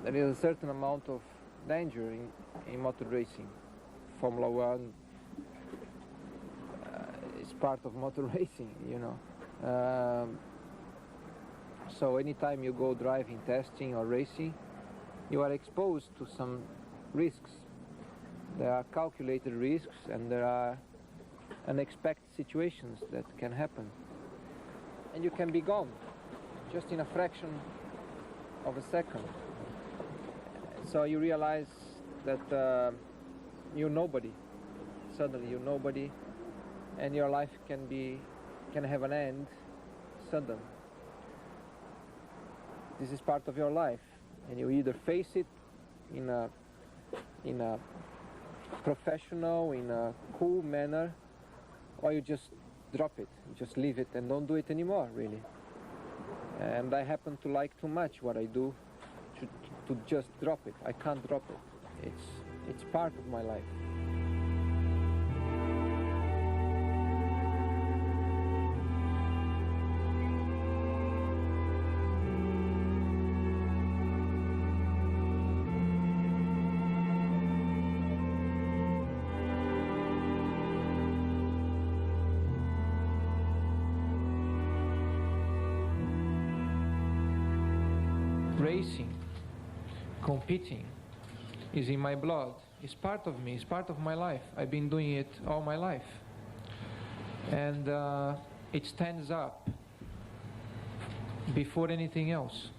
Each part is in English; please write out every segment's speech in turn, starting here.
there is a certain amount of danger in motor racing. Formula One is part of motor racing, you know. So anytime you go driving, testing or racing, you are exposed to some risks. There are calculated risks and there are unexpected situations that can happen. And you can be gone just in a fraction of a second. So you realize that you're nobody. Suddenly you're nobody, and your life can have an end sudden. This is part of your life, and you either face it in a professional, in a cool manner, or you just drop it, just leave it and don't do it anymore, really. And I happen to like too much what I do to just drop it. I can't drop it. It's part of my life. Racing, competing, is in my blood. It's part of me, it's part of my life. I've been doing it all my life. And it stands up before anything else.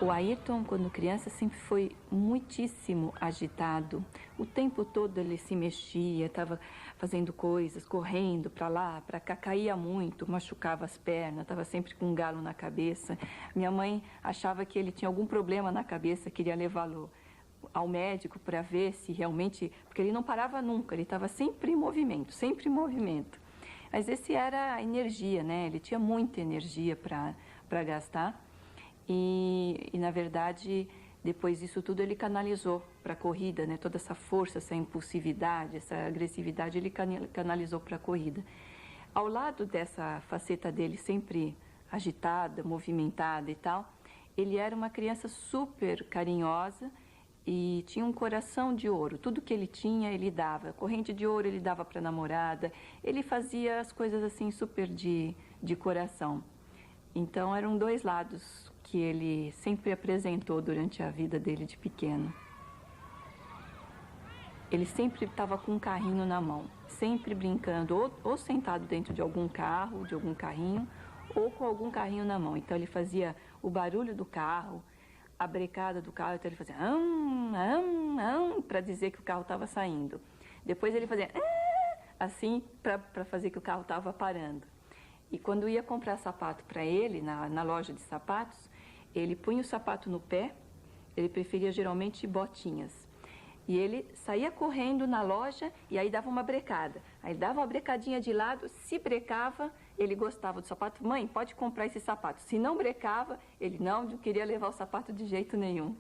O Ayrton, quando criança, sempre foi muitíssimo agitado. O tempo todo ele se mexia, estava fazendo coisas, correndo para lá, para cá, caía muito, machucava as pernas, estava sempre com um galo na cabeça. Minha mãe achava que ele tinha algum problema na cabeça, queria levá-lo ao médico para ver se realmente... Porque ele não parava nunca, ele estava sempre em movimento, sempre em movimento. Mas esse era a energia, né? Ele tinha muita energia para gastar. E, na verdade, depois disso tudo, ele canalizou para a corrida, né? Toda essa força, essa impulsividade, essa agressividade, ele canalizou para a corrida. Ao lado dessa faceta dele sempre agitada, movimentada e tal, ele era uma criança super carinhosa e tinha um coração de ouro. Tudo que ele tinha, ele dava. Corrente de ouro ele dava para a namorada. Ele fazia as coisas assim super de coração. Então eram dois lados que ele sempre apresentou durante a vida dele de pequeno. Ele sempre estava com um carrinho na mão, sempre brincando, ou sentado dentro de algum carro, de algum carrinho, ou com algum carrinho na mão. Então ele fazia o barulho do carro, a brecada do carro, então ele fazia para dizer que o carro estava saindo. Depois ele fazia assim para fazer que o carro estava parando. E quando ia comprar sapato para ele, na loja de sapatos, ele punha o sapato no pé, ele preferia geralmente botinhas. E ele saía correndo na loja e aí dava uma brecada. Aí dava uma brecadinha de lado, se brecava, ele gostava do sapato. Mãe, pode comprar esse sapato. Se não brecava, ele não queria levar o sapato de jeito nenhum.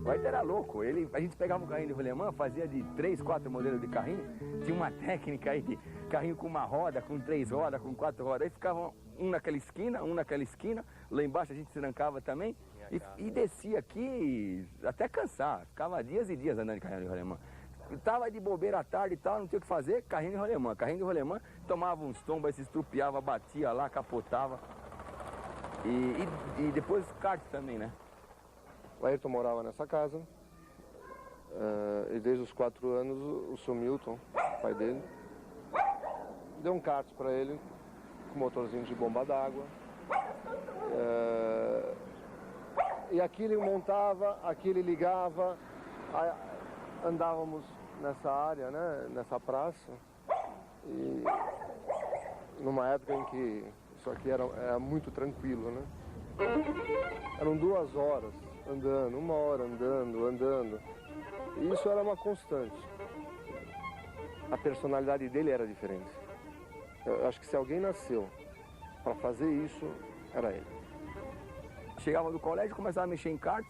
O Ayrton era louco, a gente pegava um carrinho de rolemã, fazia de 3, 4 modelos de carrinho, tinha uma técnica aí de carrinho com uma roda, com 3 rodas, com 4 rodas, aí ficava um naquela esquina, lá embaixo a gente se trancava também e descia aqui até cansar, ficava dias e dias andando de carrinho de rolemã. Tava de bobeira à tarde e tal, não tinha o que fazer, carrinho de rolemã, tomava uns tombos, se estrupiava, batia lá, capotava e depois kart também, né? O Ayrton morava nessa casa e desde os 4 anos o seu Milton, pai dele, deu um kart para ele com motorzinho de bomba d'água. E aqui ele montava, aqui ele ligava, andávamos nessa área, né, nessa praça, e numa época em que isso aqui era muito tranquilo, né? Eram 2 horas andando, 1 hora andando. E isso era uma constante. A personalidade dele era diferente. Eu acho que se alguém nasceu para fazer isso, era ele. Chegava do colégio, começava a mexer em kart,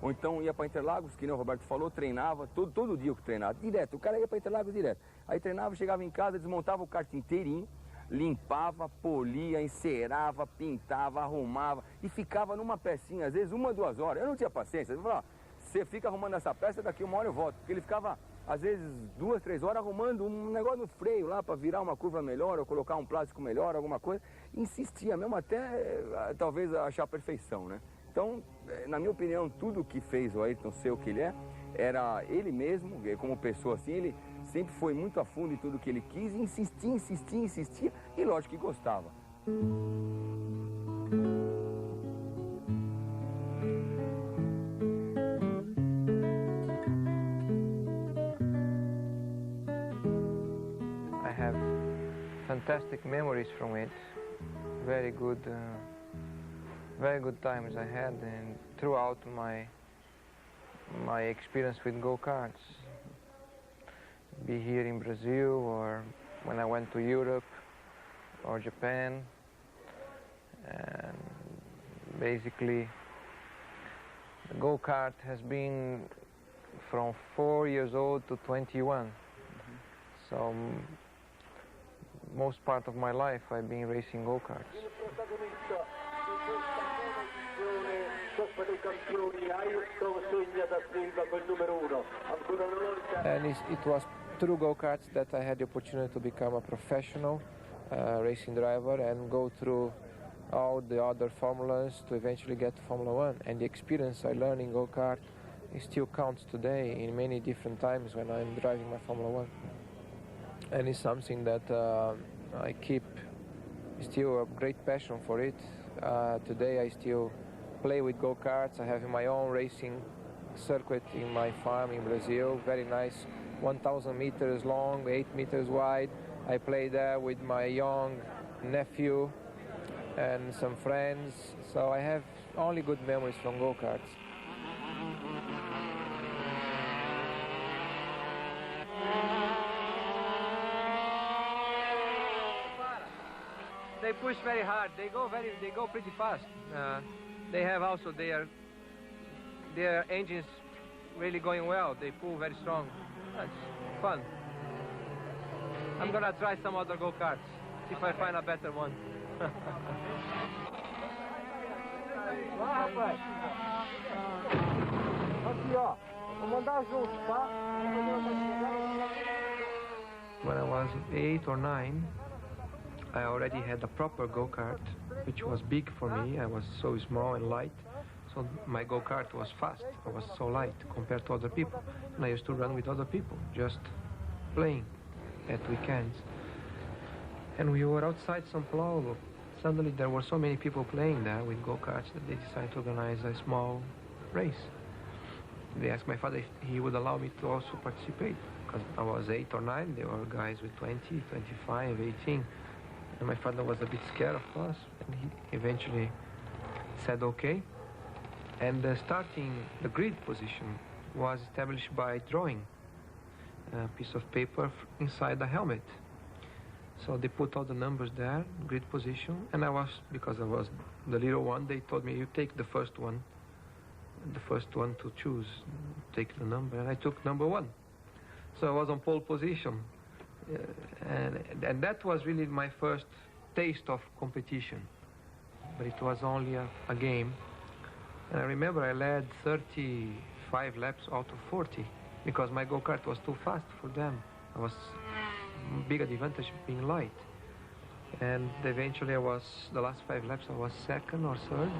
ou então ia para Interlagos, que nem o Roberto falou, treinava, todo dia que treinava, direto. O cara ia para Interlagos direto. Aí treinava, chegava em casa, desmontava o kart inteirinho, limpava, polia, encerava, pintava, arrumava e ficava numa pecinha, às vezes 1, 2 horas. Eu não tinha paciência. Eu falava, você fica arrumando essa peça, daqui 1 hora eu volto. Porque ele ficava, às vezes, 2, 3 horas arrumando um negócio no freio lá para virar uma curva melhor ou colocar um plástico melhor, alguma coisa. Insistia mesmo até, talvez, achar a perfeição, né? Então, na minha opinião, tudo que fez o Ayrton ser o que ele é, era ele mesmo, como pessoa assim, ele sempre foi muito a fundo em tudo que ele quis, insistia, e lógico que gostava. I have fantastic memories from it, very good times I had and throughout my experience with go-karts. Be here in Brazil or when I went to Europe or Japan, and basically the go-kart has been from 4 years old to 21. So most part of my life I've been racing go-karts. And it was through go-karts that I had the opportunity to become a professional racing driver and go through all the other formulas to eventually get to Formula 1. And the experience I learned in go-kart still counts today in many different times when I'm driving my Formula 1. And it's something that I keep still a great passion for it. Today I still play with go-karts. I have my own racing circuit in my farm in Brazil, very nice, 1,000 meters long, 8 meters wide. I play there with my young nephew and some friends, so I have only good memories from go-karts. They push very hard. They go pretty fast. They have also their engines really going well. They pull very strong. That's fun. I'm gonna try some other go-karts, see if I find a better one. When I was 8 or 9, I already had a proper go-kart, which was big for me. I was so small and light, so my go-kart was fast. I was so light compared to other people. And I used to run with other people, just playing at weekends. And we were outside São Paulo. Suddenly there were so many people playing there with go-karts that they decided to organize a small race. They asked my father if he would allow me to also participate, because I was 8 or 9, there were guys with 20, 25, 18. And my father was a bit scared, of course, and he eventually said okay. And starting the grid position was established by drawing a piece of paper inside the helmet. So they put all the numbers there, grid position, and because I was the little one, they told me, you take the first one to choose, take the number, and I took number 1. So I was on pole position. And that was really my first taste of competition. But it was only a game. And I remember I led 35 laps out of 40 because my go-kart was too fast for them. I was big advantage being light. And eventually the last 5 laps I was 2nd or 3rd.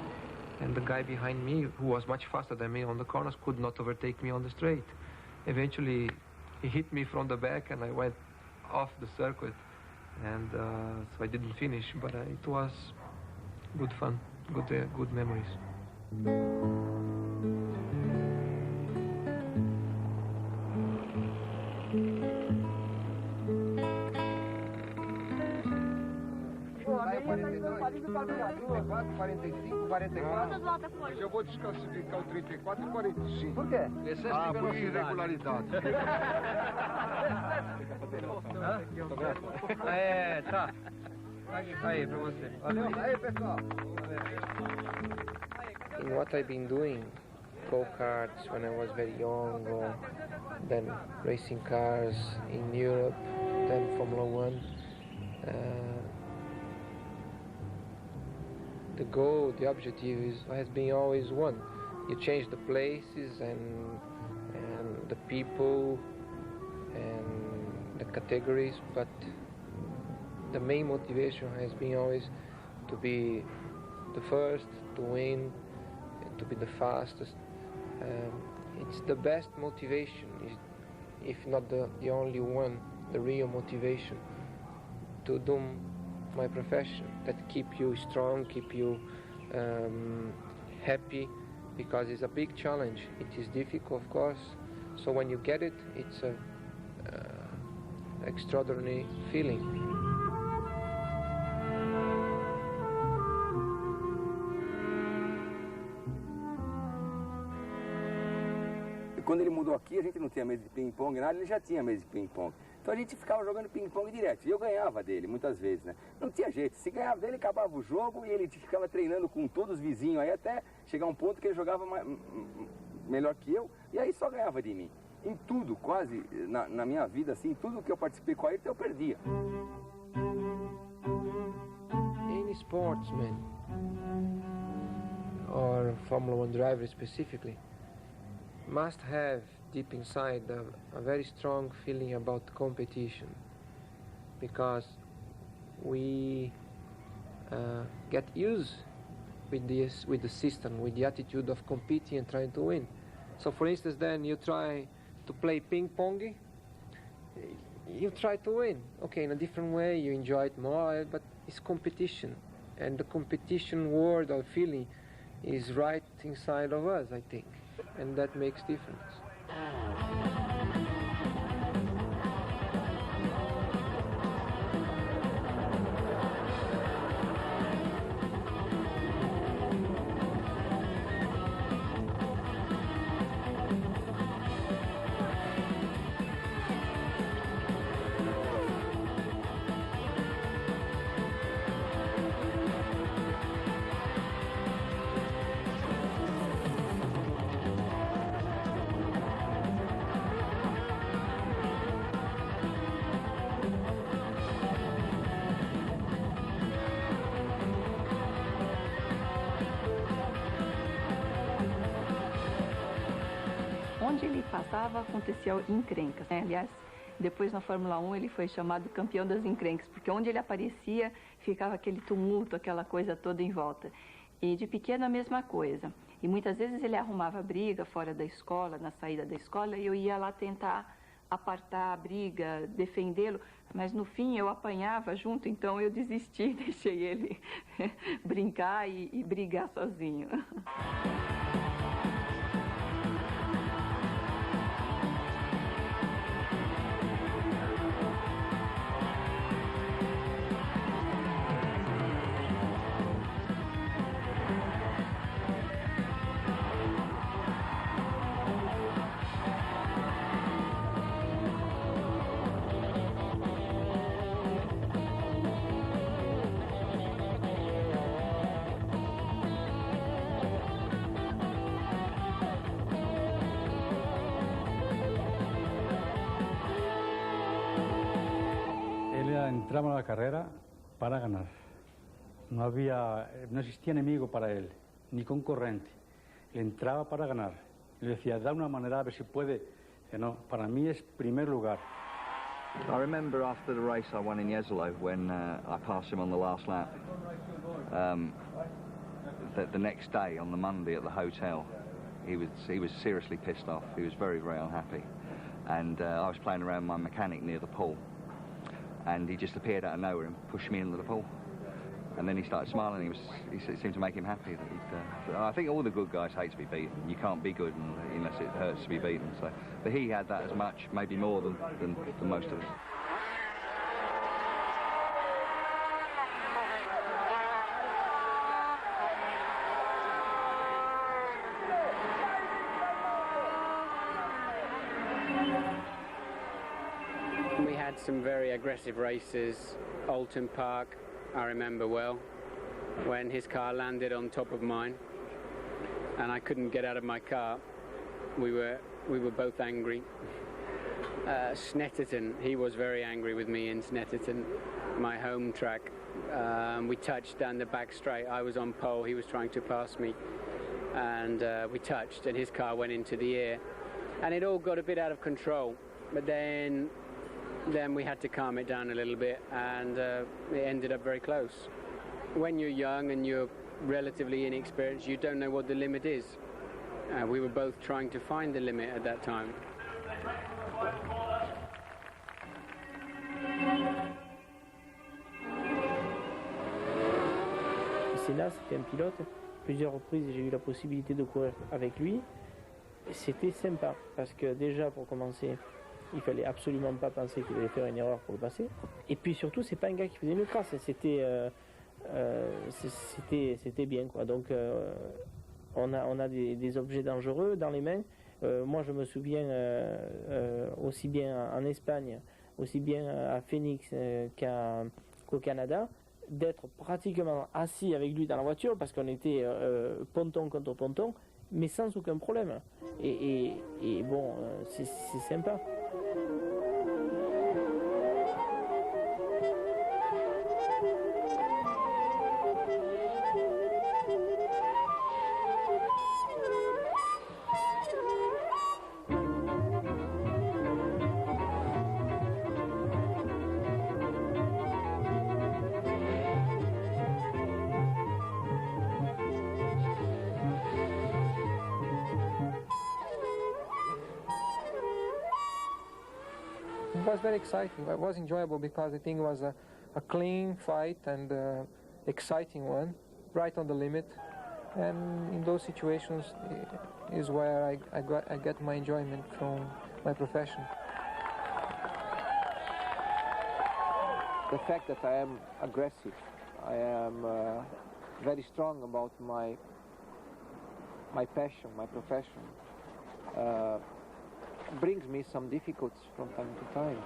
And the guy behind me, who was much faster than me on the corners, could not overtake me on the straight. Eventually he hit me from the back and I went off the circuit, and so I didn't finish, but it was good fun, good memories. Eu vou desclassificar o 34 e 45. Por quê? Por irregularidade. Tá. Aí, pra você. Valeu. Aí, pessoal. In what I've been doing, go-karts when I was very young, or then racing cars in Europe, then Formula One, the goal, the objective has been always one. You change the places and the people and the categories, but the main motivation has been always to be the first, to win, to be the fastest. It's the best motivation, if not the only one, the real motivation to do my profession, that keep you strong, keep you happy, because it's a big challenge. It is difficult, of course, so when you get it, it's a extraordinary feeling. Quando ele mudou aqui, a gente não tinha mesa de ping-pong, nada, ele já tinha mesa de ping-pong. Então a gente ficava jogando ping-pong direto, e eu ganhava dele muitas vezes, né? Não tinha jeito, se ganhava dele, acabava o jogo e ele ficava treinando com todos os vizinhos aí, até chegar um ponto que ele jogava melhor que eu, e aí só ganhava de mim. Em tudo, quase, na minha vida, assim, tudo que eu participei com a Ayrton, eu perdia. Any sportsman, or Formula One driver specifically, must have deep inside a very strong feeling about competition, because we get used with the system, with the attitude of competing and trying to win. So for instance, then you try to play ping pong, you try to win. Okay, in a different way, you enjoy it more, but it's competition, and the competition word or feeling is right inside of us, I think, and that makes difference. onde ele passava acontecia encrencas, né? Aliás, depois na Fórmula 1 ele foi chamado campeão das encrencas, porque onde ele aparecia ficava aquele tumulto, aquela coisa toda em volta. E de pequeno a mesma coisa. E muitas vezes ele arrumava briga fora da escola, na saída da escola, e eu ia lá tentar apartar a briga, defendê-lo, mas no fim eu apanhava junto, então eu desisti, deixei ele brincar e brigar sozinho. Entramos a la carrera para ganar. No existía enemigo para él, ni concurrente. Él entraba para ganar. Le decía, da una manera a ver si puede. Que no, para mí es primer lugar. I remember after the race I won in Jesolo when I passed him on the last lap. The next day, on the Monday at the hotel, he was seriously pissed off. He was very, very unhappy. And I was playing around with my mechanic near the pool. And he just appeared out of nowhere and pushed me into the pool. And then he started smiling. It seemed to make him happy. I think all the good guys hate to be beaten. You can't be good unless it hurts to be beaten. So, but he had that as much, maybe more than most of us. We had some very aggressive races. Alton Park, I remember well, when his car landed on top of mine and I couldn't get out of my car. We were both angry. Snetterton, he was very angry with me in Snetterton, my home track. We touched down the back straight. I was on pole, he was trying to pass me, and we touched and his car went into the air and it all got a bit out of control, but then we had to calm it down a little bit, and it ended up very close. When you're young and you're relatively inexperienced, you don't know what the limit is. We were both trying to find the limit at that time. Senna, c'était un pilote. Plusieurs reprises, j'ai eu la possibilité de courir avec lui. C'était sympa, parce que déjà, pour commencer, il fallait absolument pas penser qu'il allait faire une erreur pour le passer. Et puis surtout, c'est pas un gars qui faisait une crasse, c'était bien, quoi. Donc on a des objets dangereux dans les mains. Moi, je me souviens aussi bien en Espagne, aussi bien à Phoenix qu'au Canada, d'être pratiquement assis avec lui dans la voiture parce qu'on était ponton contre ponton, mais sans aucun problème. Et bon, c'est sympa. It was very exciting. It was enjoyable because I think it was a clean fight and exciting one, right on the limit. And in those situations is where I get my enjoyment from my profession. The fact that I am aggressive, I am very strong about my passion, my profession. Brings me some difficulties from time to time.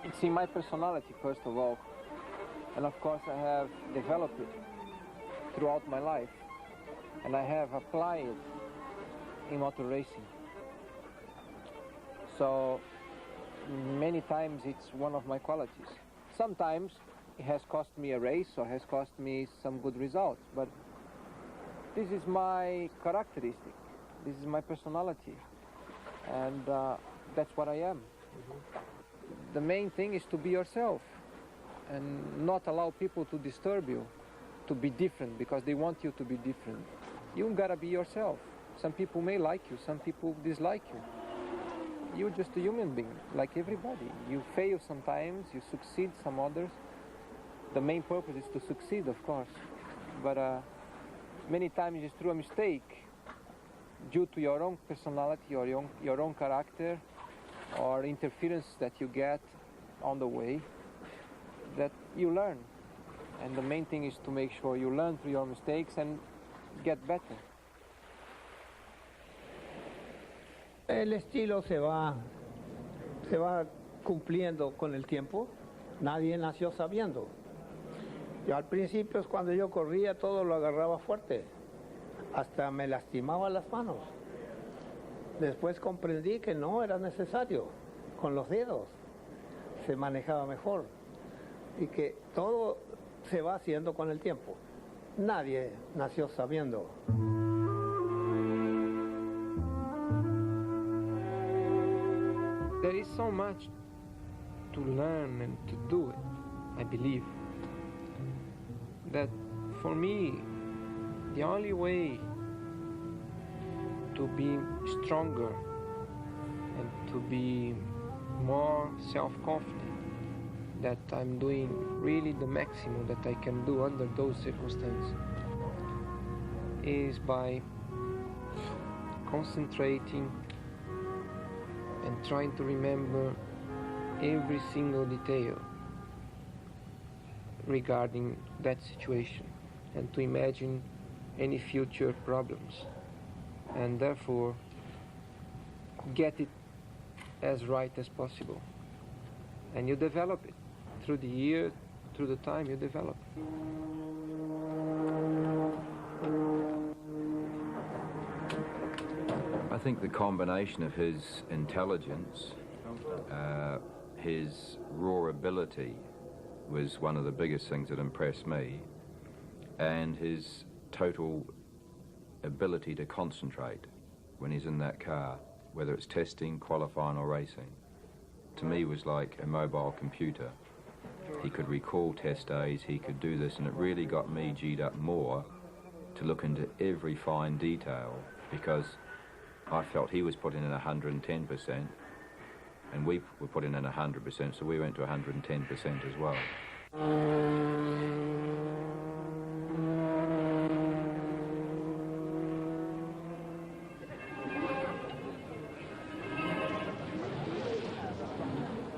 It's in my personality, first of all, and of course I have developed it throughout my life, and I have applied it in motor racing. So many times it's one of my qualities. Sometimes it has cost me a race or has cost me some good results, but this is my characteristic, this is my personality, and that's what I am. The main thing is to be yourself and not allow people to disturb you, to be different because they want you to be different. You gotta be yourself. Some people may like you, some people dislike you. You're just a human being, like everybody. You fail sometimes, you succeed some others. The main purpose is to succeed, of course. But many times it's through a mistake, due to your own personality or your own character, or interference that you get on the way, that you learn. And the main thing is to make sure you learn through your mistakes and get better. El estilo se va cumpliendo con el tiempo. Nadie nació sabiendo. Yo al principio, cuando yo corría, todo lo agarraba fuerte. Hasta me lastimaba las manos. Después comprendí que no era necesario. Con los dedos se manejaba mejor. Y que todo se va haciendo con el tiempo. Nadie nació sabiendo. There is so much to learn and to do it, I believe. That for me, the only way to be stronger and to be more self-confident, that I'm doing really the maximum that I can do under those circumstances, is by concentrating and trying to remember every single detail regarding that situation and to imagine any future problems and therefore get it as right as possible. And you develop it through the year, through the time you develop. I think the combination of his intelligence, his raw ability was one of the biggest things that impressed me, and his total ability to concentrate when he's in that car, whether it's testing, qualifying or racing, to me was like a mobile computer. He could recall test days, he could do this, and it really got me G'd up more to look into every fine detail, because I felt he was putting in 110%, and we were putting in 100%, so we went to 110% as well.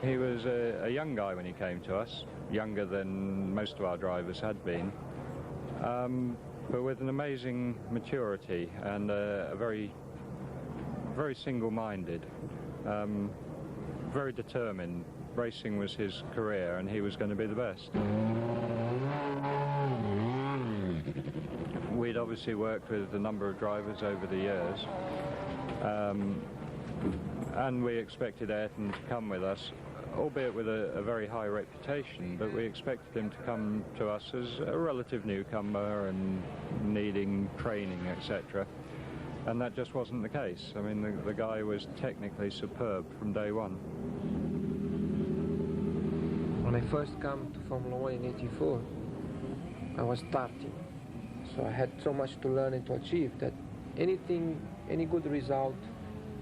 He was a young guy when he came to us, younger than most of our drivers had been, but with an amazing maturity and a very single-minded, very determined. Racing was his career and he was going to be the best. We'd obviously worked with a number of drivers over the years, and we expected Ayrton to come with us, albeit with a very high reputation, but we expected him to come to us as a relative newcomer and needing training, etc. And that just wasn't the case. I mean, the guy was technically superb from day one. When I first came to Formula 1 in '84, I was starting. So I had so much to learn and to achieve that any good result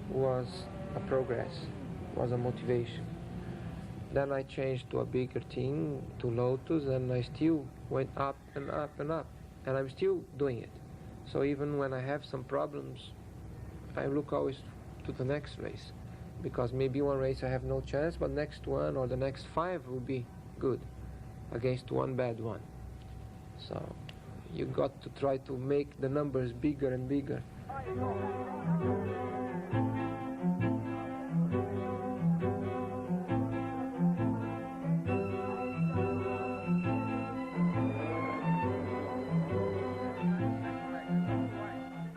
was a progress, was a motivation. Then I changed to a bigger team, to Lotus, and I still went up and up and up. And I'm still doing it. So even when I have some problems, I look always to the next race. Because maybe one race I have no chance, but next one or the next 5 will be good against one bad one. So you got to try to make the numbers bigger and bigger.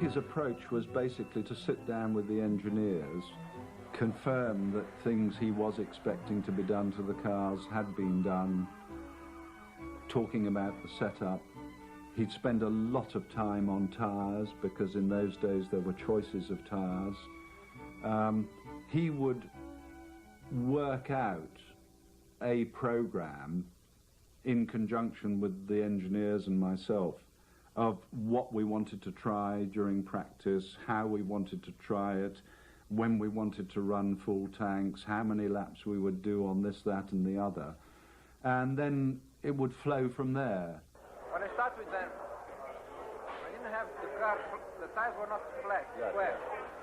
His approach was basically to sit down with the engineers, confirm that things he was expecting to be done to the cars had been done, talking about the setup. He'd spend a lot of time on tires because in those days there were choices of tires. He would work out a program in conjunction with the engineers and myself of what we wanted to try during practice, how we wanted to try it, when we wanted to run full tanks, how many laps we would do on this, that and the other. And then it would flow from there. When I started with them, I didn't have the car, the tires were not flat, square.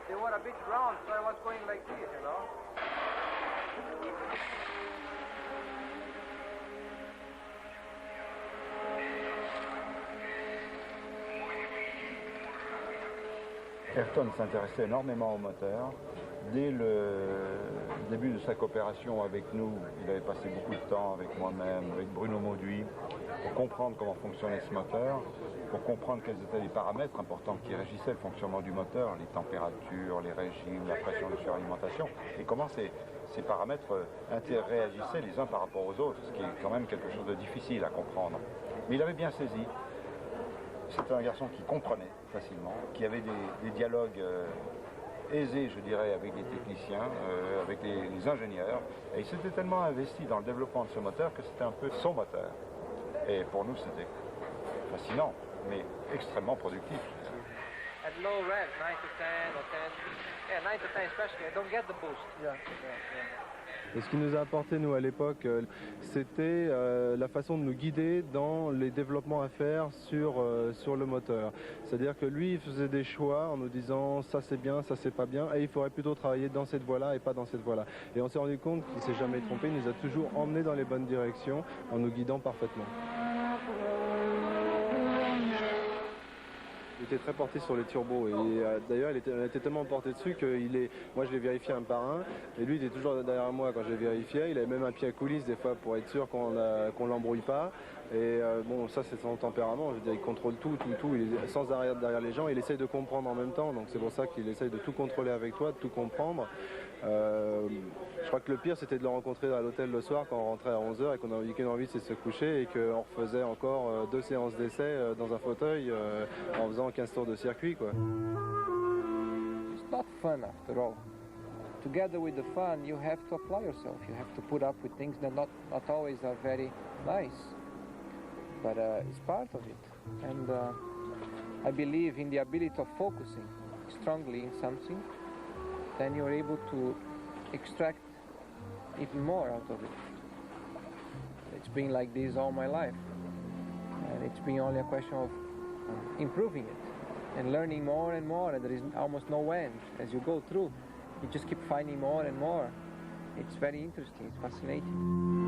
They were a bit round, so I was going like this, you know. Ayrton s'intéressait énormément au moteur. Dès le début de sa coopération avec nous, il avait passé beaucoup de temps avec moi-même, avec Bruno Mauduit, pour comprendre comment fonctionnait ce moteur, pour comprendre quels étaient les paramètres importants qui régissaient le fonctionnement du moteur, les températures, les régimes, la pression de suralimentation, et comment ces paramètres interréagissaient les uns par rapport aux autres, ce qui est quand même quelque chose de difficile à comprendre. Mais il avait bien saisi. C'était un garçon qui comprenait facilement, qui avait des dialogues aisés, je dirais, avec les techniciens, avec les ingénieurs. Et il s'était tellement investi dans le développement de ce moteur que c'était un peu son moteur. Et pour nous, c'était fascinant, mais extrêmement productif. At low rev, 9 to 10 or 10, yeah, 9 to 10 especially, I don't get the boost. Yeah. Et ce qui nous a apporté, nous, à l'époque, c'était la façon de nous guider dans les développements à faire sur le moteur. C'est-à-dire que lui, il faisait des choix en nous disant ça c'est bien, ça c'est pas bien, et il faudrait plutôt travailler dans cette voie-là et pas dans cette voie-là. Et on s'est rendu compte qu'il ne s'est jamais trompé, il nous a toujours emmenés dans les bonnes directions en nous guidant parfaitement. Il était très porté sur les turbos et d'ailleurs on était tellement porté dessus que moi je l'ai vérifié un par un et lui il était toujours derrière moi quand je l'ai vérifié. Il avait même un pied à coulisses des fois pour être sûr qu'on l'embrouille pas. Et bon, ça c'est son tempérament, je veux dire, il contrôle tout, il est sans arrêt derrière les gens, il essaye de comprendre en même temps, donc c'est pour ça qu'il essaye de tout contrôler avec toi, de tout comprendre. Je crois que le pire c'était de le rencontrer à l'hôtel le soir quand on rentrait à 11h et qu'on avait qu'une envie c'est de se coucher et qu'on refaisait encore 2 séances d'essai dans un fauteuil en faisant 15 tours de circuit, quoi. It's not fun after all. Together with the fun you have to apply yourself, you have to put up with things that not always are very nice. But it's part of it, and I believe in the ability of focusing strongly in something, then you're able to extract even more out of it. It's been like this all my life, and it's been only a question of improving it and learning more and more, and there is almost no end. As you go through, you just keep finding more and more. It's very interesting, it's fascinating.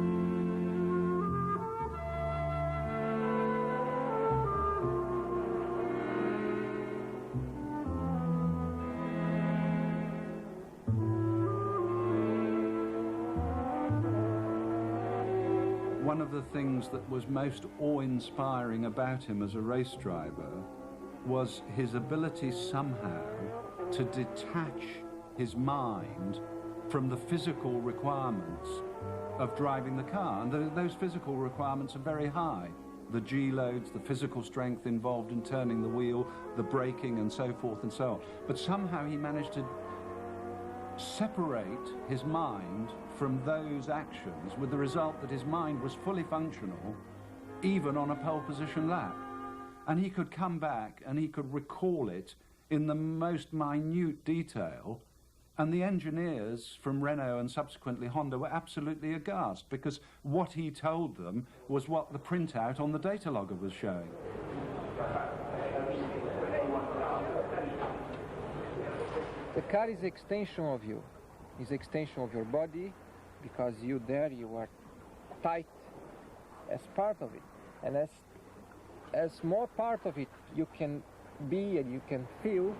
One of the things that was most awe-inspiring about him as a race driver was his ability somehow to detach his mind from the physical requirements of driving the car. And those physical requirements are very high. The G-loads, the physical strength involved in turning the wheel, the braking and so forth and so on. But somehow he managed to separate his mind from those actions with the result that his mind was fully functional even on a pole position lap. And he could come back and he could recall it in the most minute detail, and the engineers from Renault and subsequently Honda were absolutely aghast because what he told them was what the printout on the data logger was showing. The car is an extension of you, is an extension of your body, because you are tight as part of it. And as more part of it you can be and you can feel,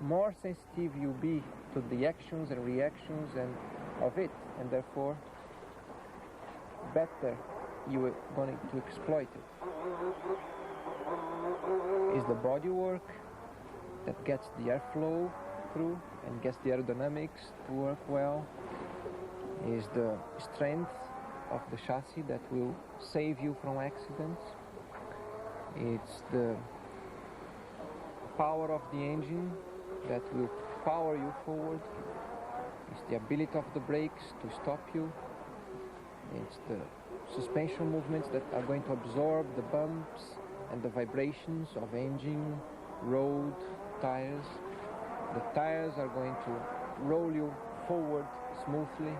more sensitive you be to the actions and reactions and of it, and therefore better you are going to exploit it. Is the body work that gets the airflow through and gets the aerodynamics to work well, is the strength of the chassis that will save you from accidents. It's the power of the engine that will power you forward. It's the ability of the brakes to stop you. It's the suspension movements that are going to absorb the bumps and the vibrations of engine, road, tires. The tires are going to roll you forward smoothly,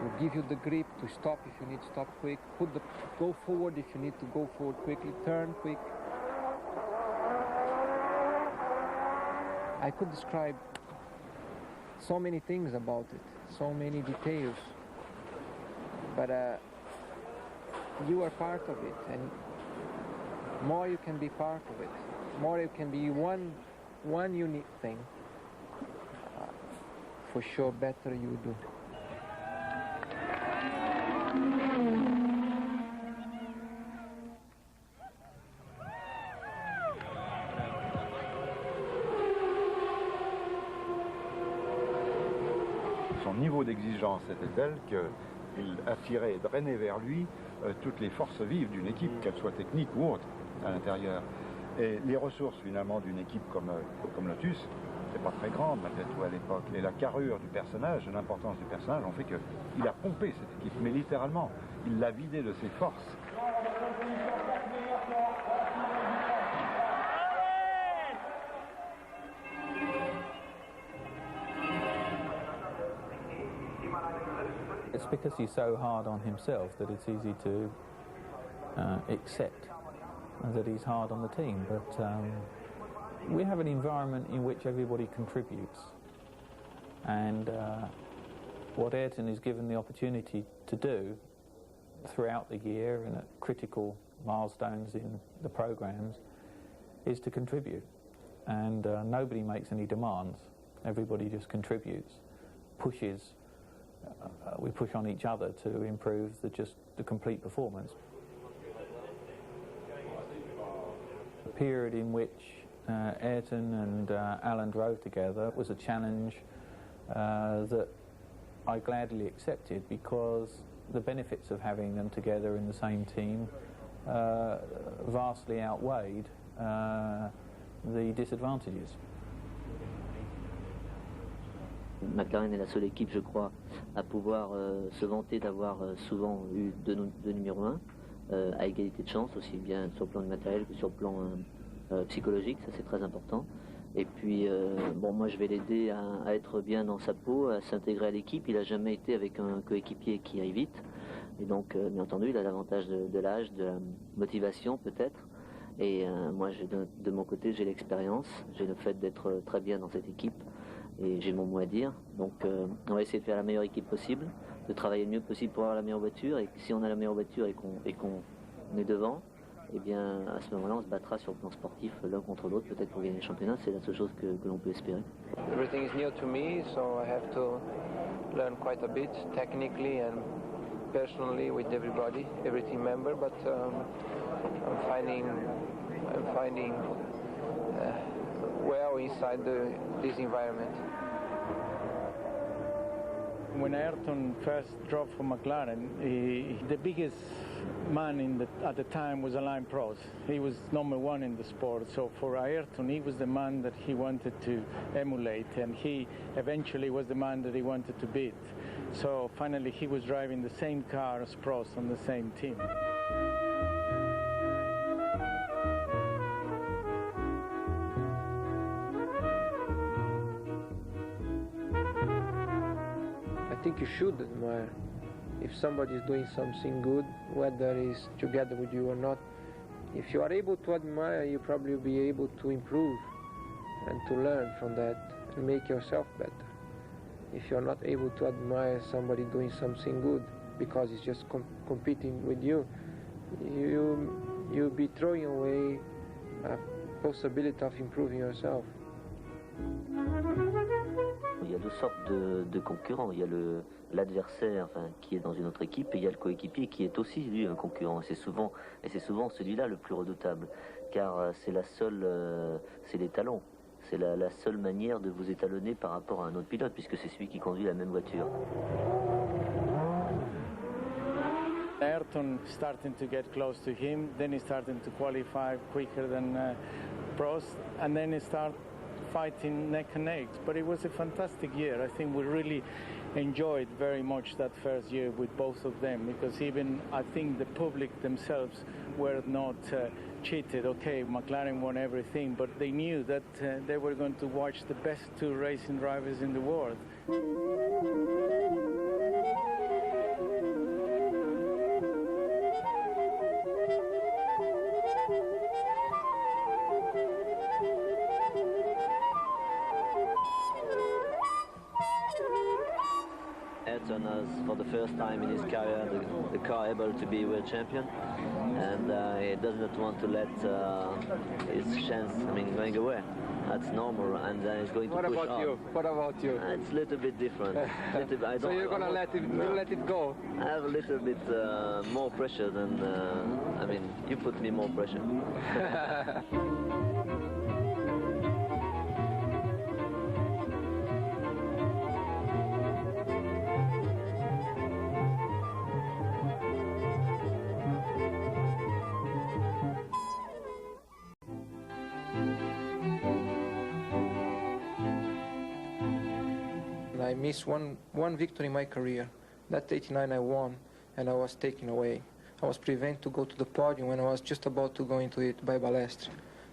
will give you the grip to stop if you need to stop quick, go forward if you need to go forward quickly, turn quick. I could describe so many things about it, so many details, but you are part of it, and more you can be part of it, more you can be one unique thing, for sure better you do. Son niveau d'exigence était tel qu'il attirait et drainait vers lui toutes les forces vives d'une équipe, qu'elle soit technique ou autre, à l'intérieur. Et les ressources finalement d'une équipe comme Lotus, c'est pas très grande malgré tout à l'époque. Et la carrure du personnage, l'importance du personnage ont fait qu'il a pompé cette équipe, mais littéralement, il l'a vidée de ses forces. It's because he's so hard on himself that it's easy to accept that he's hard on the team. But we have an environment in which everybody contributes. And what Ayrton is given the opportunity to do throughout the year and at critical milestones in the programs is to contribute. And nobody makes any demands. Everybody just contributes, pushes. We push on each other to improve the complete performance. The period in which Ayrton and Alan drove together was a challenge that I gladly accepted, because the benefits of having them together in the same team vastly outweighed the disadvantages. McLaren est la seule équipe, je crois, à pouvoir se vanter d'avoir souvent eu deux numéros 1, à égalité de chance, aussi bien sur le plan du matériel que sur le plan psychologique, ça c'est très important. Et puis, bon, moi je vais l'aider à être bien dans sa peau, à s'intégrer à l'équipe. Il n'a jamais été avec un coéquipier qui aille vite. Et donc, bien entendu, il a l'avantage de l'âge, de la motivation peut-être. Et moi, de mon côté, j'ai l'expérience, j'ai le fait d'être très bien dans cette équipe. Et j'ai mon mot à dire, donc on va essayer de faire la meilleure équipe possible, de travailler le mieux possible pour avoir la meilleure voiture, et si on a la meilleure voiture et qu'on est devant, eh bien à ce moment-là on se battra sur le plan sportif l'un contre l'autre, peut-être pour gagner le championnat, c'est la seule chose que l'on peut espérer. Everything is new to me, so I have to learn quite a bit technically and personally with everybody, every team member, but I'm finding well inside this environment. When Ayrton first drove for McLaren, the biggest man at the time was Alain Prost. He was number 1 in the sport, so for Ayrton he was the man that he wanted to emulate, and he eventually was the man that he wanted to beat. So finally he was driving the same car as Prost on the same team. I think you should admire if somebody is doing something good, whether it's together with you or not. If you are able to admire, you probably will be able to improve and to learn from that and make yourself better. If you're not able to admire somebody doing something good because it's just competing with you, you'll be throwing away a possibility of improving yourself. Il y a deux sortes de concurrents. Il y a l'adversaire qui est dans une autre équipe, et il y a le coéquipier qui est aussi lui un concurrent. Et c'est souvent celui-là le plus redoutable, car c'est c'est les talents. C'est la seule manière de vous étalonner par rapport à un autre pilote, puisque c'est celui qui conduit la même voiture. Ayrton starting to get close to him, then he started to qualify quicker than Prost, and then he started fighting neck and neck. But it was a fantastic year. I think we really enjoyed very much that first year with both of them, because even I think the public themselves were not cheated. Okay, McLaren won everything, but they knew that they were going to watch the best two racing drivers in the world. Ayrton has, for the first time in his career, the car able to be world champion, and he does not want to let his chance, going away. That's normal, and he's going to push on. What about you? It's a little bit different. So you're gonna let it go? I have a little bit more pressure than, you put me more pressure. I missed one victory in my career. That 89 I won, and I was taken away. I was prevented to go to the podium when I was just about to go into it by Mestre,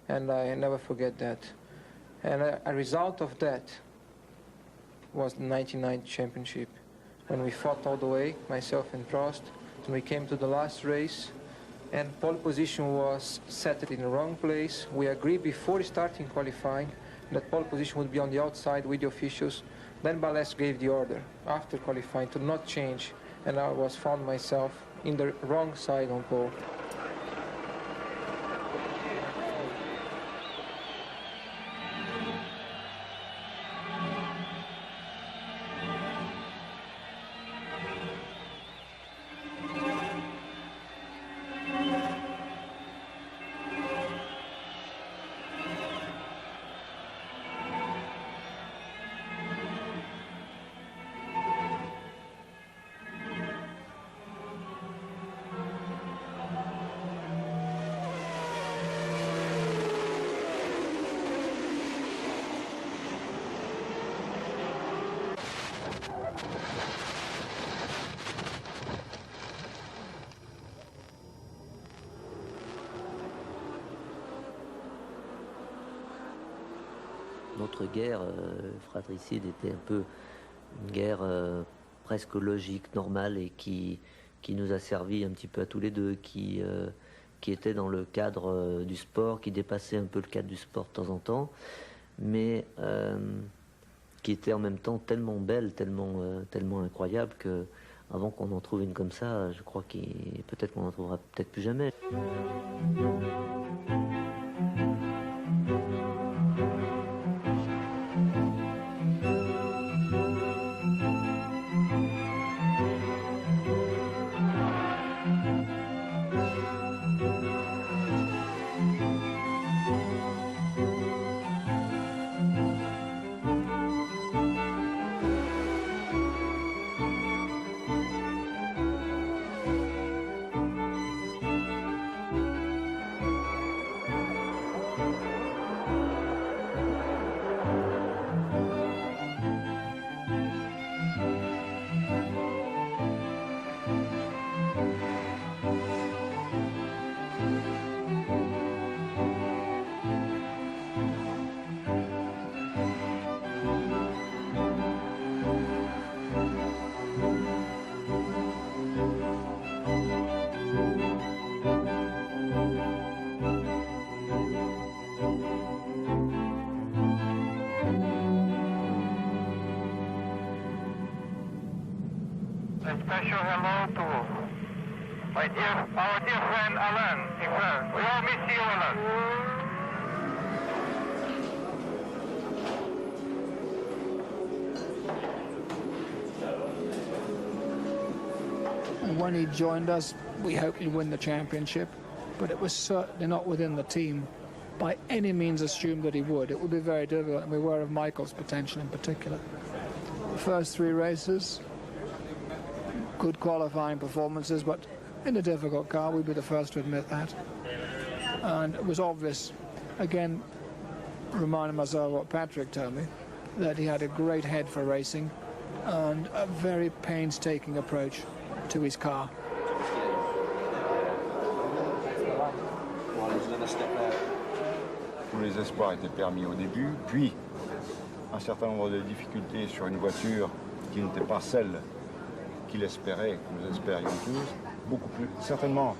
and I never forget that. And a result of that was the 99 championship, when we fought all the way, myself and Prost, and we came to the last race, and pole position was set in the wrong place. We agreed before starting qualifying that pole position would be on the outside with the officials. Then Mestre gave the order after qualifying to not change, and I found myself in the wrong side on pole. Notre guerre fratricide était un peu une guerre presque logique, normale, et qui nous a servi un petit peu à tous les deux, qui était dans le cadre du sport, qui dépassait un peu le cadre du sport de temps en temps, mais qui était en même temps tellement belle, tellement incroyable, que avant qu'on en trouve une comme ça, je crois peut-être qu'on n'en trouvera peut-être plus jamais. Special hello to our dear friend Alain in France. We all miss you, Alain. When he joined us, we hoped he'd win the championship, but it was certainly not within the team by any means assumed that he would. It would be very difficult, and we were of Michael's potential in particular. The first three races, good qualifying performances, but in a difficult car, we'd be the first to admit that. And it was obvious, again, reminding myself what Patrick told me, that he had a great head for racing and a very painstaking approach to his car. Tous les espoirs étaient permis au début, puis un certain nombre de difficultés sur une voiture qui n'était pas celle qu'il espérait, que nous espérions tous, beaucoup plus, certainement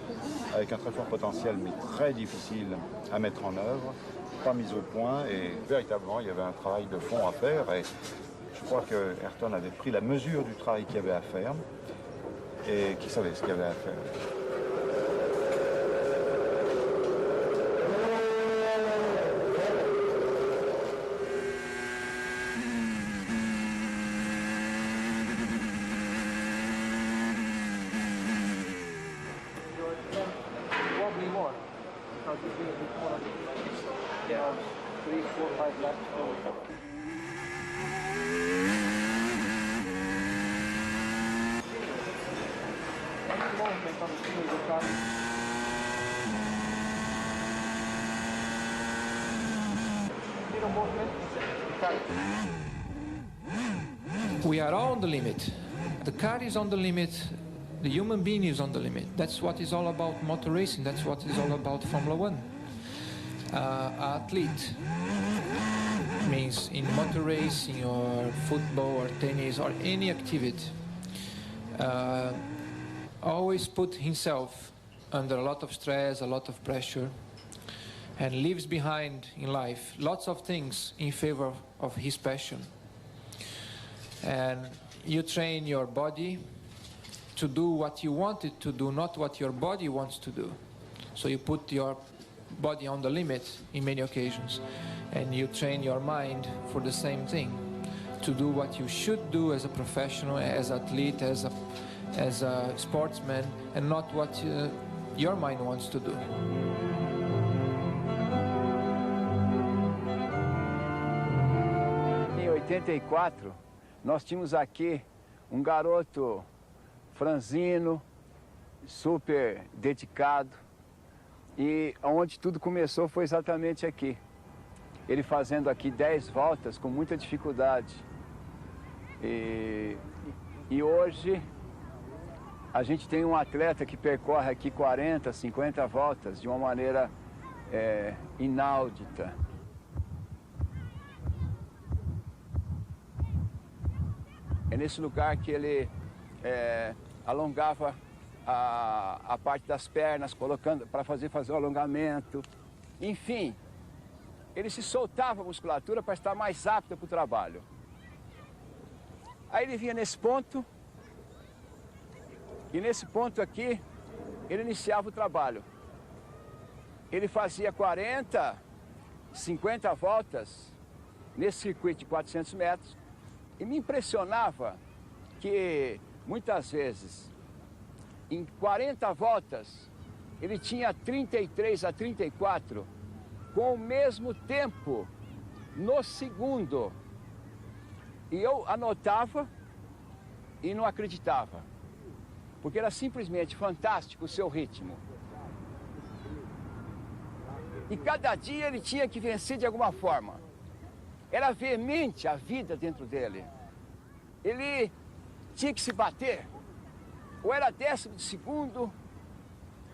avec un très fort potentiel, mais très difficile à mettre en œuvre, pas mise au point, et véritablement il y avait un travail de fond à faire, et je crois que Ayrton avait pris la mesure du travail qu'il y avait à faire, et qu'il savait ce qu'il y avait à faire. We are all on the limit. The car is on the limit. The human being is on the limit. That's what is all about motor racing. That's what is all about Formula One. Athlete means in motor racing or football or tennis or any activity, always put himself under a lot of stress, a lot of pressure, and leaves behind in life lots of things in favor of his passion. And you train your body to do what you want it to do, not what your body wants to do. So you put your body on the limit in many occasions, and you train your mind for the same thing, to do what you should do as a professional, as an athlete, as a sportsman, and not what your mind wants to do. Em 84, nós tínhamos aqui garoto franzino, super dedicado, e onde tudo começou foi exatamente aqui. Ele fazendo aqui 10 voltas com muita dificuldade. E hoje a gente tem um atleta que percorre aqui 40, 50 voltas de uma maneira inaudita. É nesse lugar que ele alongava a parte das pernas, colocando para fazer o alongamento. Enfim, ele se soltava a musculatura para estar mais apto para o trabalho. Aí ele vinha nesse ponto, e nesse ponto aqui, ele iniciava o trabalho. Ele fazia 40, 50 voltas nesse circuito de 400 metros, e me impressionava que, muitas vezes, em 40 voltas, ele tinha 33 a 34 com o mesmo tempo no segundo. E eu anotava e não acreditava, porque era simplesmente fantástico o seu ritmo. E cada dia ele tinha que vencer de alguma forma. Era veemente a vida dentro dele. Ele tinha que se bater. Ou era décimo de segundo,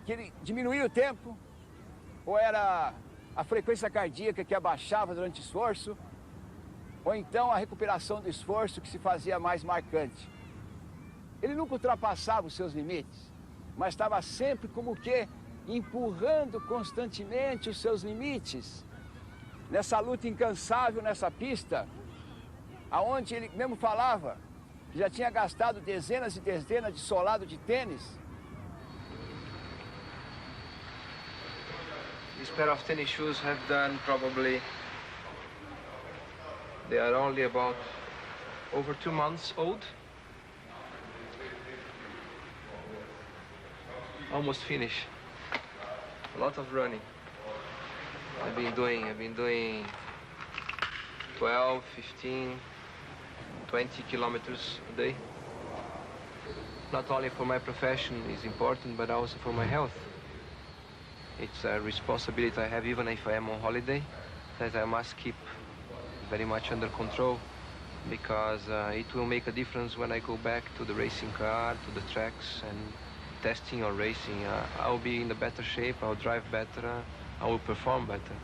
que ele diminuía o tempo, ou era a frequência cardíaca que abaixava durante o esforço, ou então a recuperação do esforço que se fazia mais marcante. Ele nunca ultrapassava os seus limites, mas estava sempre como que empurrando constantemente os seus limites, nessa luta incansável nessa pista, aonde ele mesmo falava que já tinha gastado dezenas e dezenas de solado de tênis. This pair of tennis shoes have done probably, they are only about over 2 months old. Almost finished. A lot of running. I've been doing 12, 15, 20 kilometers a day. not only for my profession is important, but also for my health. It's a responsibility I have even if I am on holiday, that I must keep very much under control, because it will make a difference when I go back to the racing car, to the tracks, and testing or racing. I'll be in a better shape, I'll drive better, I will perform better.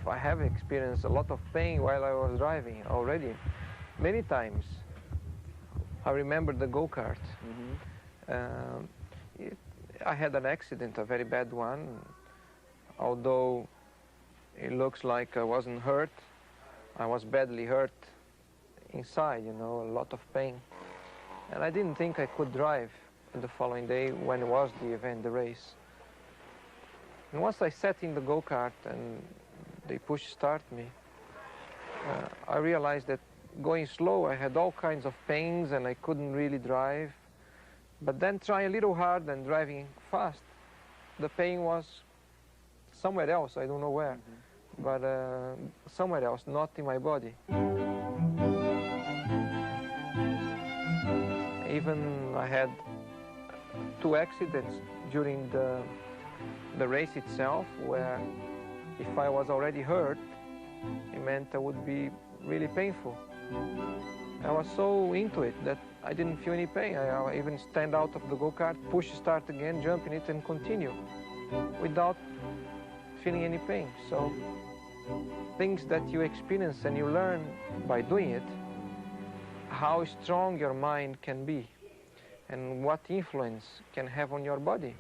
I have experienced a lot of pain while I was driving already, many times. I remember the go-kart. I had an accident, a very bad one. Although it looks like I wasn't hurt, I was badly hurt inside, you know, a lot of pain. And I didn't think I could drive the following day when it was the event, the race. And once I sat in the go-kart and they push-start me, I realized that going slow, I had all kinds of pains and I couldn't really drive. But then try a little hard and driving fast, the pain was somewhere else, I don't know where, but somewhere else, not in my body. Even I had 2 accidents during the race itself, where if I was already hurt, it meant it would be really painful. I was so into it that I didn't feel any pain. I even stand out of the go-kart, push start again, jump in it and continue without feeling any pain. So things that you experience and you learn by doing it, how strong your mind can be and what influence can have on your body.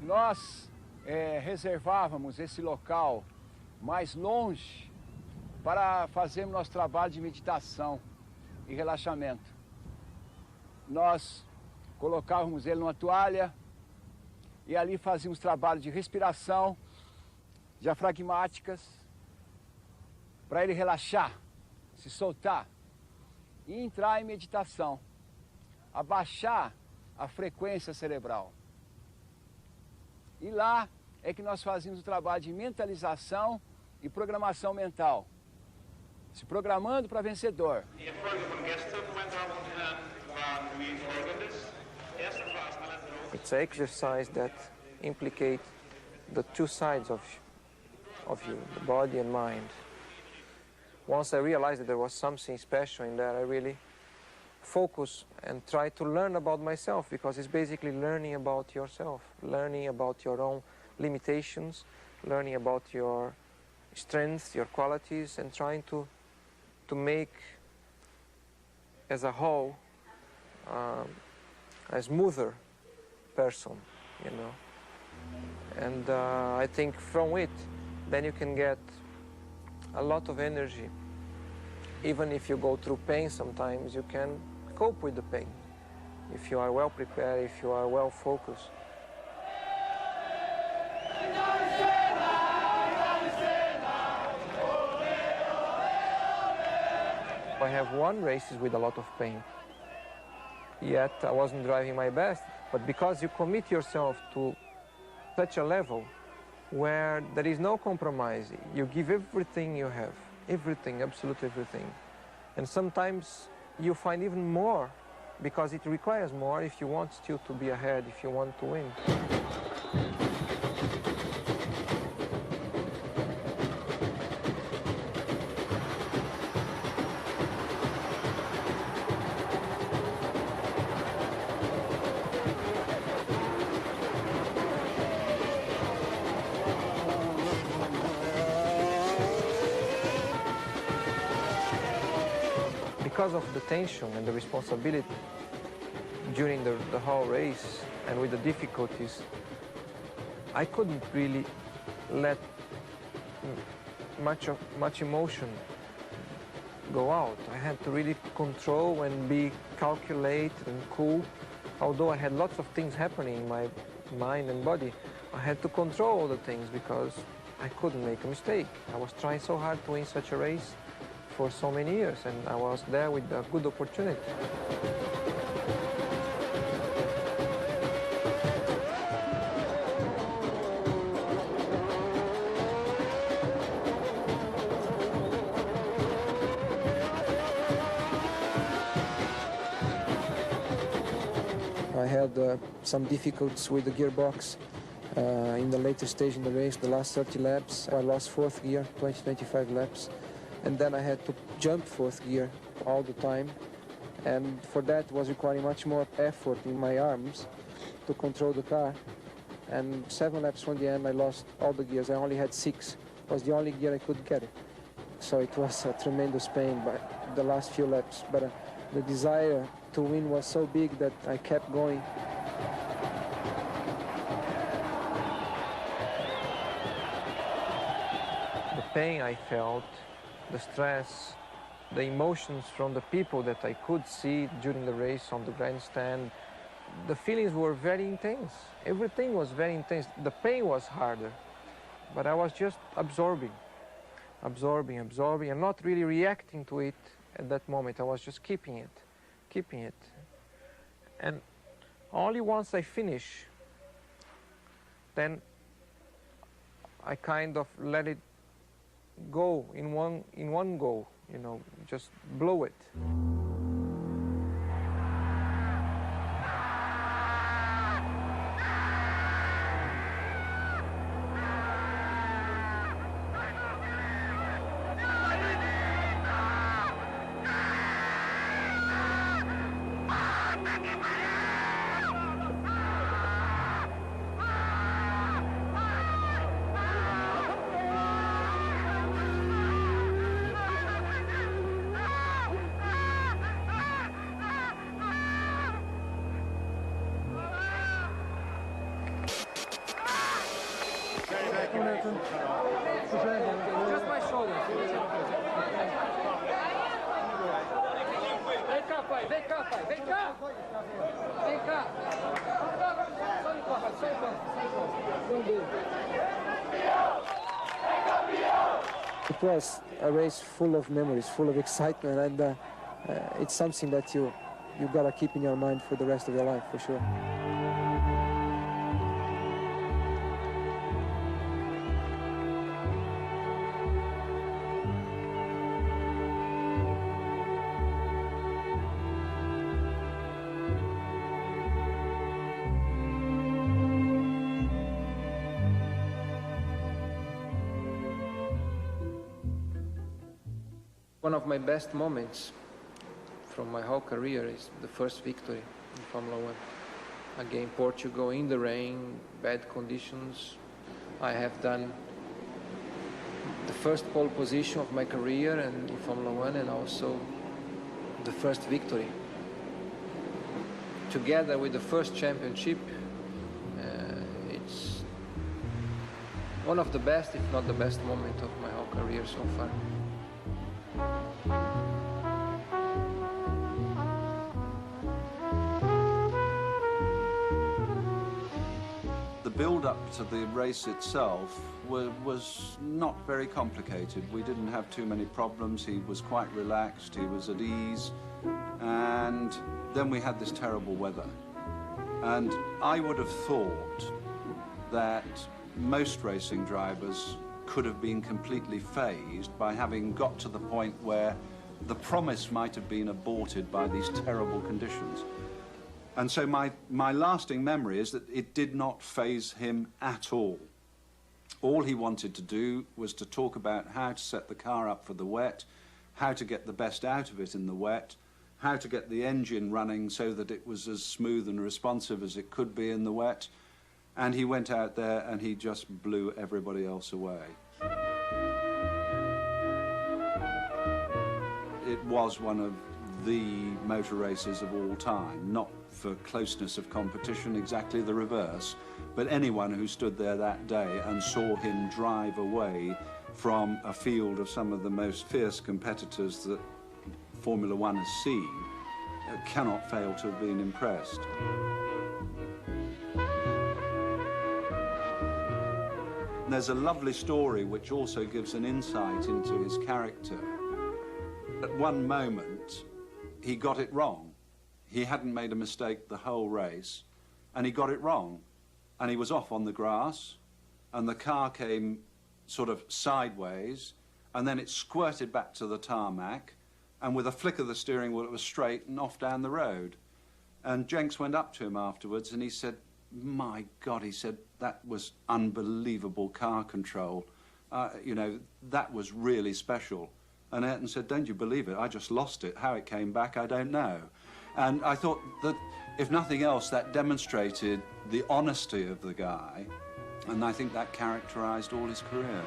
Nós reservávamos esse local mais longe para fazermos nosso trabalho de meditação e relaxamento. Nós colocávamos ele numa toalha e ali fazíamos trabalho de respiração, diafragmáticas, para ele relaxar, se soltar e entrar em meditação, abaixar a frequência cerebral. E lá é que nós fazíamos o trabalho de mentalização e programação mental, se programando para vencedor. It's an exercise that implicates the 2 sides of you, the body and mind. Once I realized that there was something special in that, I really focus and try to learn about myself, because it's basically learning about yourself, learning about your own limitations, learning about your strengths, your qualities, and trying to make as a whole a smoother person, you know. And I think from it, then you can get a lot of energy. Even if you go through pain sometimes, you can cope with the pain if you are well prepared, if you are well focused. I have won races with a lot of pain, yet I wasn't driving my best. But because you commit yourself to such a level where there is no compromise, you give everything you have, everything, absolutely everything. And sometimes you find even more, because it requires more if you want still to be ahead, if you want to win. Because of the tension and the responsibility during the whole race and with the difficulties, I couldn't really let much emotion go out. I had to really control and be calculate and cool. Although I had lots of things happening in my mind and body, I had to control all the things because I couldn't make a mistake. I was trying so hard to win such a race for so many years, and I was there with a good opportunity. I had some difficulties with the gearbox in the later stage in the race, the last 30 laps. I lost fourth gear, 20-25 laps. And then I had to jump fourth gear all the time. And for that was requiring much more effort in my arms to control the car. And 7 laps from the end, I lost all the gears. I only had 6. It was the only gear I could get it. So it was a tremendous pain by the last few laps. But the desire to win was so big that I kept going. The pain I felt, the stress, the emotions from the people that I could see during the race on the grandstand, the feelings were very intense. Everything was very intense. The pain was harder, but I was just absorbing, and not really reacting to it at that moment. I was just keeping it. And only once I finish, then I kind of let it go in one go, you know, just blow it. Just my shoulders. Vem cá, pai. Vem cá. It was a race full of memories, full of excitement, and it's something that you gotta keep in your mind for the rest of your life, for sure. One of my best moments from my whole career is the first victory in Formula 1. Again, Portugal, in the rain, bad conditions. I have done the first pole position of my career and in Formula 1, and also the first victory. Together with the first championship, it's one of the best, if not the best moment of my whole career so far. The build-up to the race itself was not very complicated. We didn't have too many problems. He was quite relaxed, he was at ease, and then we had this terrible weather. And I would have thought that most racing drivers could have been completely phased by having got to the point where the promise might have been aborted by these terrible conditions. And so my lasting memory is that it did not faze him at all. All he wanted to do was to talk about how to set the car up for the wet, how to get the best out of it in the wet, how to get the engine running so that it was as smooth and responsive as it could be in the wet. And he went out there and he just blew everybody else away. It was one of the motor races of all time, not for closeness of competition, exactly the reverse, but anyone who stood there that day and saw him drive away from a field of some of the most fierce competitors that Formula One has seen cannot fail to have been impressed. There's a lovely story which also gives an insight into his character. At one moment, he got it wrong. He hadn't made a mistake the whole race, and he got it wrong. And he was off on the grass, and the car came sort of sideways, and then it squirted back to the tarmac, and with a flick of the steering wheel, it was straight and off down the road. And Jenks went up to him afterwards, and he said, "My God," he said, "that was unbelievable car control. You know, that was really special." And Ayrton said, "Don't you believe it? I just lost it. How it came back, I don't know." And I thought that, if nothing else, that demonstrated the honesty of the guy, and I think that characterized all his career.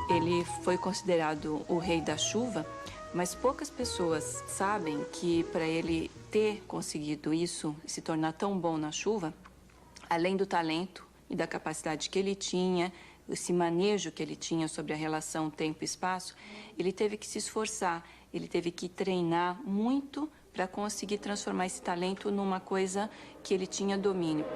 Ele foi considerado o rei da chuva, mas poucas pessoas sabem que para ele ter conseguido isso, se tornar tão bom na chuva, além do talento e da capacidade que ele tinha, esse manejo que ele tinha sobre a relação tempo e espaço, ele teve que se esforçar, ele teve que treinar muito para conseguir transformar esse talento numa coisa que ele tinha domínio.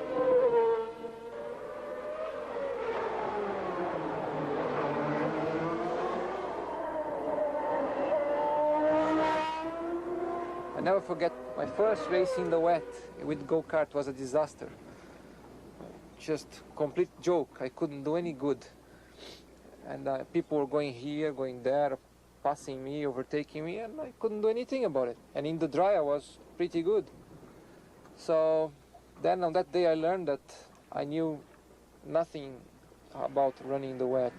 I never forget my first race in the wet with go-kart was a disaster. Just complete joke. I couldn't do any good. And people were going here, going there, passing me, overtaking me, and I couldn't do anything about it. And in the dry I was pretty good. So then on that day I learned that I knew nothing about running in the wet.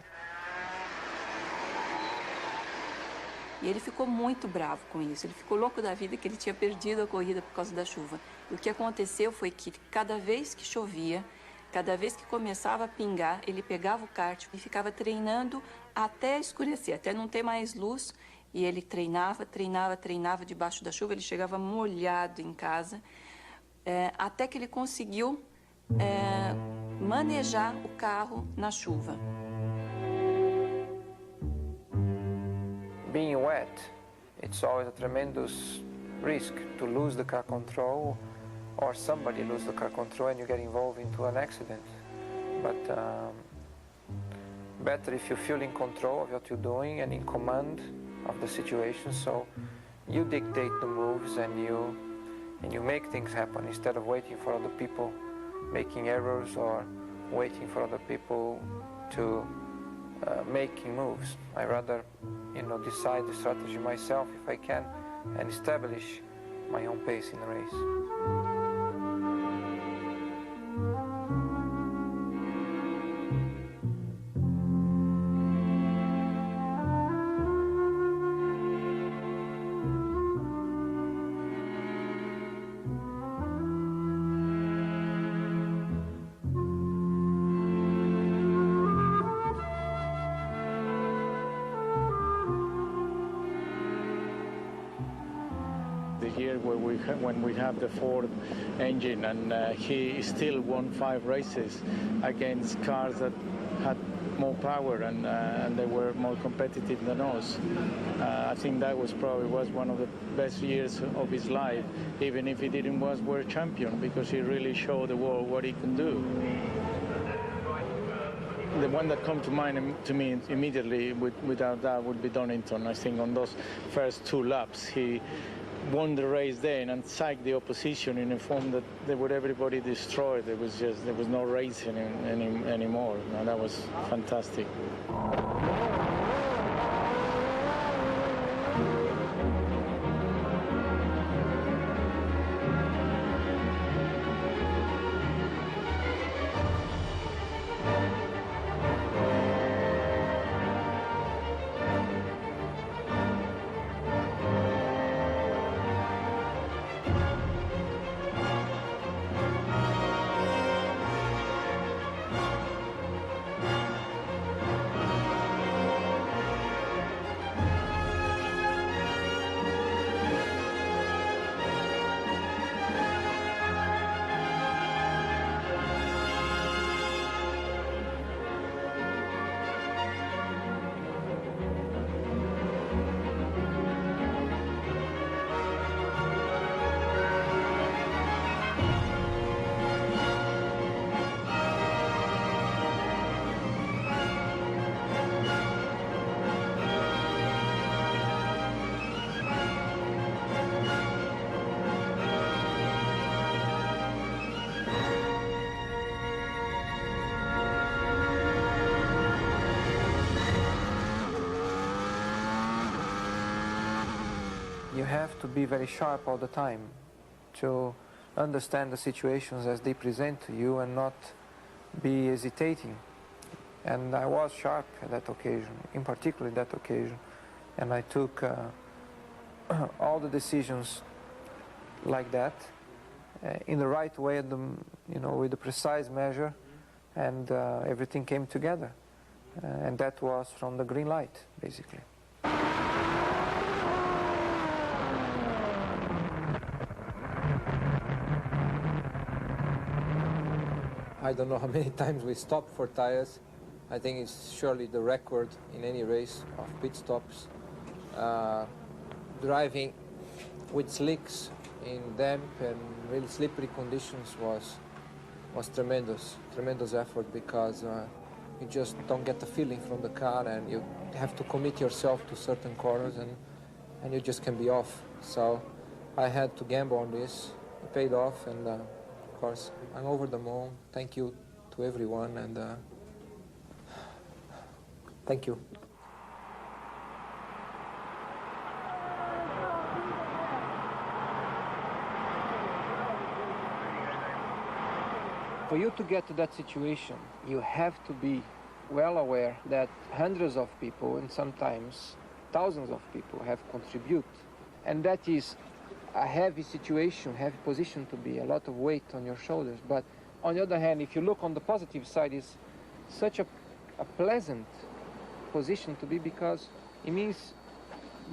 E ele ficou muito bravo com isso, ele ficou louco da vida que ele tinha perdido a corrida por causa da chuva. E o que aconteceu foi que cada vez que chovia, cada vez que começava a pingar, ele pegava o kart e ficava treinando até escurecer, até não ter mais luz. E ele treinava debaixo da chuva, ele chegava molhado em casa, até que ele conseguiu manejar o carro na chuva. Being wet, it's always a tremendous risk to lose the car control, or somebody lose the car control and you get involved into an accident. But better if you feel in control of what you're doing and in command of the situation, so you dictate the moves and you make things happen instead of waiting for other people making errors or waiting for other people to making moves. I rather, decide the strategy myself if I can and establish my own pace in the race. Here when we have the Ford engine, and he still won 5 races against cars that had more power and they were more competitive than us. I think that was probably one of the best years of his life, even if he didn't was world champion, because he really showed the world what he can do. The one that comes to mind to me immediately, without doubt, would be Donington. I think on those first 2 laps, he won the race then and psyched the opposition in a form that they would everybody destroyed. There was no racing anymore. And that was fantastic. you have to be very sharp all the time to understand the situations as they present to you and not be hesitating. And I was sharp at that occasion, in particular that occasion, and I took all the decisions like that in the right way, with the precise measure, and everything came together. And that was from the green light, basically. I don't know how many times we stopped for tires. I think it's surely the record in any race of pit stops. Driving with slicks in damp and really slippery conditions was tremendous effort, because you just don't get the feeling from the car, and you have to commit yourself to certain corners, and you just can be off. So I had to gamble on this. It paid off, and of course I'm over the moon. Thank you to everyone, and thank you. For you to get to that situation, you have to be well aware that hundreds of people, and sometimes thousands of people, have contributed. And that is a heavy situation, heavy position to be, a lot of weight on your shoulders. But on the other hand, if you look on the positive side, it's such a pleasant position to be, because it means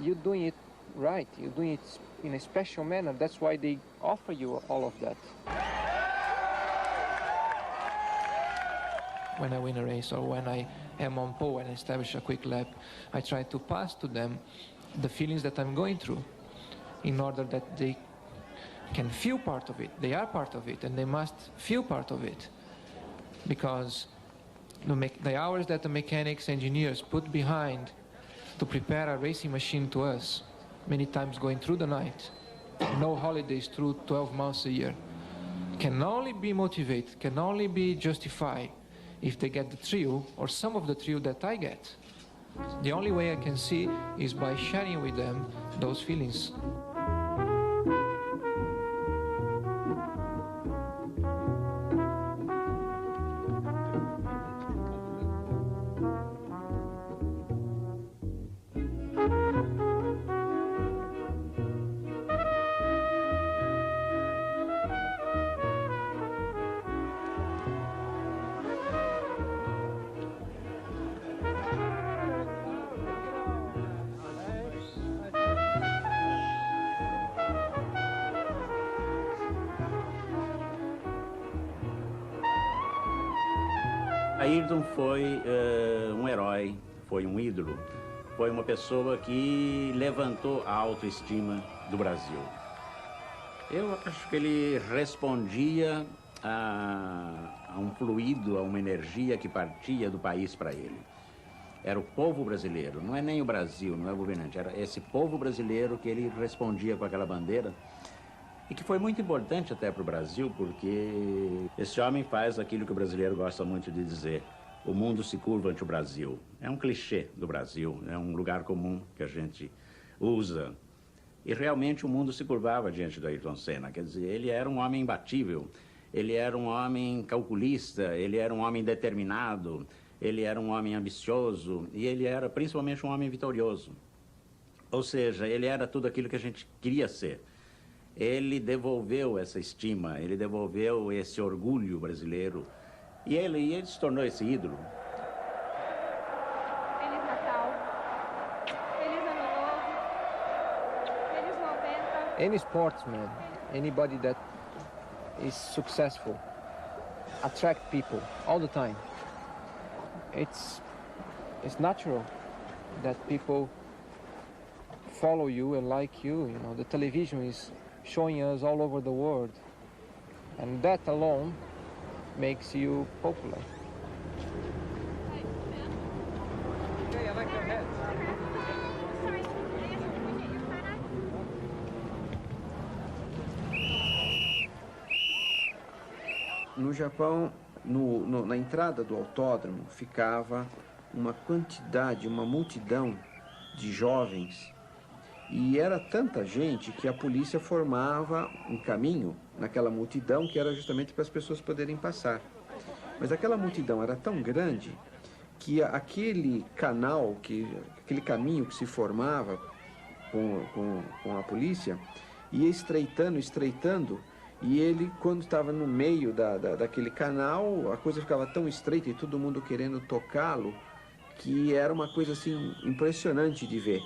you're doing it right, you're doing it in a special manner. That's why they offer you all of that. When I win a race, or when I am on pole and establish a quick lap, I try to pass to them the feelings that I'm going through, in order that they can feel part of it. They are part of it, and they must feel part of it. Because the hours that the mechanics, engineers put behind to prepare a racing machine to us, many times going through the night, no holidays through 12 months a year, can only be motivated, can only be justified if they get the thrill, or some of the thrill that I get. The only way I can see is by sharing with them those feelings. Ayrton foi um herói, foi um ídolo, foi uma pessoa que levantou a autoestima do Brasil. Eu acho que ele respondia a um fluido, a uma energia que partia do país para ele. Era o povo brasileiro, não é nem o Brasil, não é o governante, era esse povo brasileiro que ele respondia com aquela bandeira. E que foi muito importante até para o Brasil, porque esse homem faz aquilo que o brasileiro gosta muito de dizer: o mundo se curva ante o Brasil. É um clichê do Brasil, é um lugar comum que a gente usa. E realmente o mundo se curvava diante do Ayrton Senna. Quer dizer, ele era um homem imbatível, ele era um homem calculista, ele era um homem determinado, ele era um homem ambicioso, e ele era principalmente um homem vitorioso. Ou seja, ele era tudo aquilo que a gente queria ser. Ele devolveu essa estima, ele devolveu esse orgulho brasileiro, e ele se tornou esse ídolo. Feliz Natal, Feliz Ano Novo, Feliz 90. Any sportsman, anybody that is successful, attract people all the time. It's natural that people follow you and like you. You know, the television is showing us all over the world, and that alone makes you popular. Hey, I like your hat. No Japão, na entrada do autódromo, ficava uma quantidade, uma multidão de jovens E era tanta gente que a polícia formava um caminho naquela multidão que era justamente para as pessoas poderem passar. Mas aquela multidão era tão grande que aquele canal, aquele caminho que se formava com a polícia, ia estreitando, estreitando, e ele, quando estava no meio daquele canal, a coisa ficava tão estreita e todo mundo querendo tocá-lo, que era uma coisa assim impressionante de ver.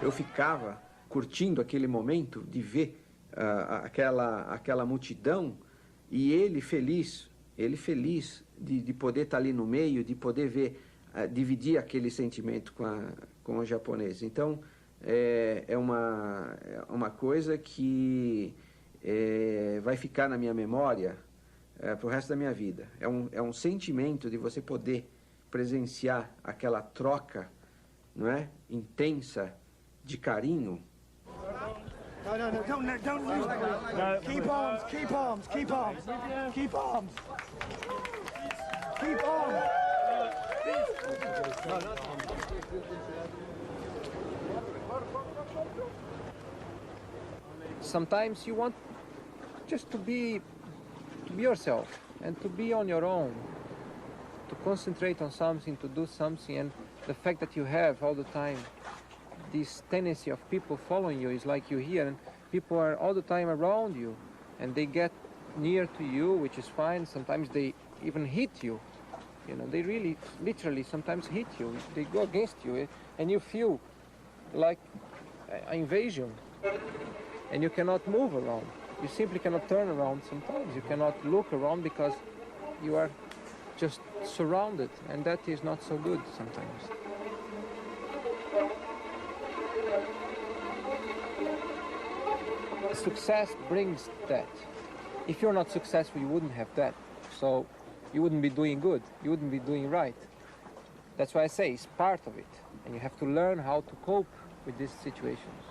Eu ficava curtindo aquele momento de ver aquela multidão e ele feliz de poder estar ali no meio, de poder ver, dividir aquele sentimento com os japoneses. Então, é uma coisa que vai ficar na minha memória para o resto da minha vida. É um sentimento de você poder presenciar aquela troca, não é? Intensa, de carinho. No, don't lose. No. Keep arms, keep arms, keep arms, keep arms. Keep arms. Sometimes you want just to be yourself and to be on your own, to concentrate on something, to do something, and the fact that you have all the time this tendency of people following you is like you here, and people are all the time around you, and they get near to you, which is fine. Sometimes they even hit you. You know, they really, literally, sometimes hit you. They go against you, and you feel like an invasion, and you cannot move around. You simply cannot turn around sometimes. You cannot look around because you are just surrounded, and that is not so good sometimes. Success brings that. If you're not successful, you wouldn't have that. So you wouldn't be doing good. You wouldn't be doing right. That's why I say it's part of it. And you have to learn how to cope with these situations.